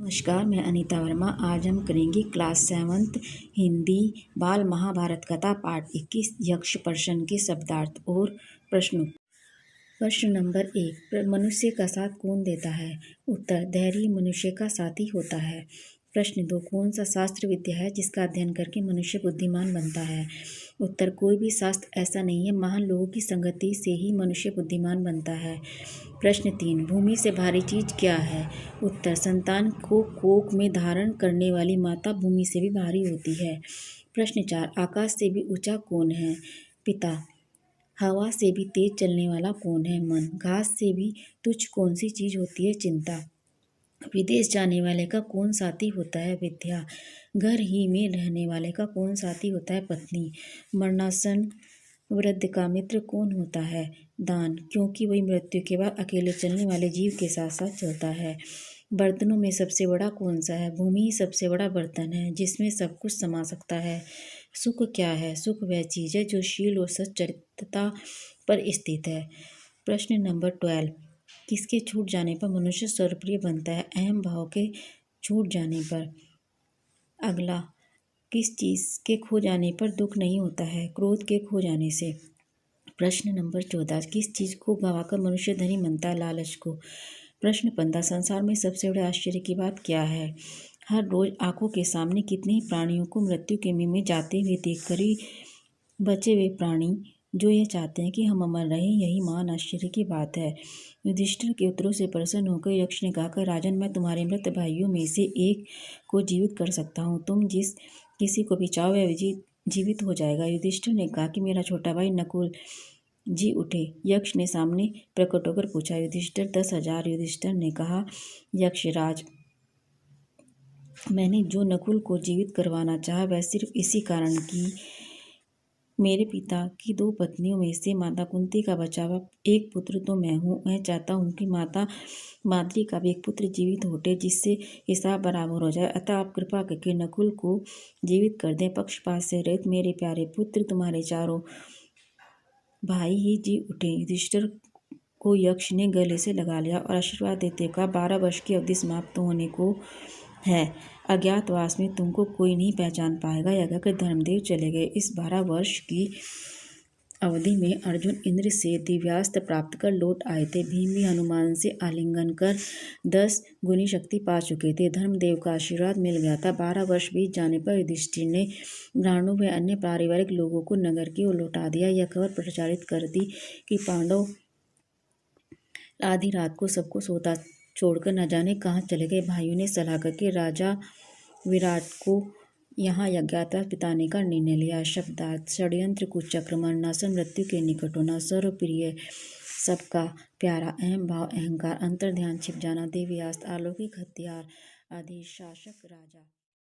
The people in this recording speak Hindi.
नमस्कार, मैं अनीता वर्मा। आज हम करेंगे क्लास 7th हिंदी बाल महाभारत कथा पाठ 21 यक्ष प्रश्न के शब्दार्थ और प्रश्नों। प्रश्न नंबर 1, मनुष्य का साथ कौन देता है? उत्तर, धैर्य मनुष्य का साथी होता है। प्रश्न 2, कौन सा शास्त्र विद्या है जिसका अध्ययन करके मनुष्य बुद्धिमान बनता है? उत्तर, कोई भी शास्त्र ऐसा नहीं है, महान लोगों की संगति से ही मनुष्य बुद्धिमान बनता है। प्रश्न 3, भूमि से भारी चीज क्या है? उत्तर, संतान को कोख में धारण करने वाली माता भूमि से भी भारी होती है। प्रश्न 4, आकाश से भी ऊंचा कौन है? पिता। हवा से भी तेज चलने वाला कौन है? मन। घास से भी तुच्छ कौन सी चीज होती है? चिंता। विदेश जाने वाले का कौन साथी होता है? विद्या। घर ही में रहने वाले का कौन साथी होता है? पत्नी। मरणासन वृद्ध का मित्र कौन होता है? दान, क्योंकि वही मृत्यु के बाद अकेले चलने वाले जीव के साथ साथ चलता है। बर्तनों में सबसे बड़ा कौन सा है? भूमि ही सबसे बड़ा बर्तन है जिसमें सब कुछ समा सकता है। सुख क्या है? सुख वह चीज है जो शील और सच्चरित्रता पर स्थित है। प्रश्न नंबर 12, किसके छूट जाने पर मनुष्य सर्वप्रिय बनता है? अहम भाव के छूट जाने पर। अगला, किस चीज के खो जाने पर दुख नहीं होता है? क्रोध के खो जाने से। प्रश्न नंबर 14, किस चीज को गवाकर मनुष्य धनी बनता है? लालच को। प्रश्न 15, संसार में सबसे बड़े आश्चर्य की बात क्या है? हर रोज आंखों के सामने कितने ही प्राणियों को मृत्यु के मुंह में जाते हुए देखकर ही बचे हुए प्राणी जो ये चाहते हैं कि हम अमर रहें, यही महान आश्चर्य की बात है। युधिष्ठिर के उत्तरों से प्रसन्न होकर यक्ष ने कहा, राजन, मैं तुम्हारे मृत भाइयों में से एक को जीवित कर सकता हूँ। तुम जिस किसी को भी चाहो वह जीवित हो जाएगा। युधिष्ठिर ने कहा कि मेरा छोटा भाई नकुल जी उठे। यक्ष ने सामने प्रकट होकर पूछा, युधिष्ठिर 10,000? युधिष्ठिर ने कहा, यक्षराज, मैंने जो नकुल को जीवित करवाना चाहा वह सिर्फ इसी कारण कि मेरे पिता की 2 पत्नियों में से माता कुंती का बचा हुआ एक पुत्र तो मैं हूँ। मैं चाहता हूँ कि माता माद्री का भी एक पुत्र जीवित होटे जिससे हिसाब बराबर हो जाए। अतः आप कृपा करके नकुल को जीवित कर दें। पक्षपात से रहित मेरे प्यारे पुत्र, तुम्हारे चारों भाई ही जी उठे। युधिष्ठिर को यक्ष ने गले से लगा लिया और आशीर्वाद देते कहा, 12 वर्ष की अवधि समाप्त होने को है। अज्ञातवास में तुमको कोई नहीं पहचान पाएगा। यह कहकर धर्मदेव चले गए। इस 12 वर्ष की अवधि में अर्जुन इंद्र से दिव्यास्त्र प्राप्त कर लौट आए थे। भीम भी हनुमान से आलिंगन कर 10 गुनी शक्ति पा चुके थे। धर्मदेव का आशीर्वाद मिल गया था। 12 वर्ष बीत जाने पर युधिष्ठिर ने ब्राह्मणों व अन्य पारिवारिक लोगों को नगर की ओर लौटा दिया। यह खबर प्रचारित कर दी कि पांडव आधी रात को सबको सोता छोड़कर न जाने कहाँ चले गए। भाइयों ने सलाह करके राजा विराट को यहाँ यज्ञातवास बिताने का निर्णय लिया। शब्दार्थ, षड्यंत्र, कुचक्र, मरणासन, मृत्यु के निकट होना, सर्वप्रिय, सबका प्यारा, अहम भाव, अहंकार, अंतर्ध्यान, छिप जाना, दिव्यास्त्र, अलौकिक हथियार, आदि, शासक, राजा।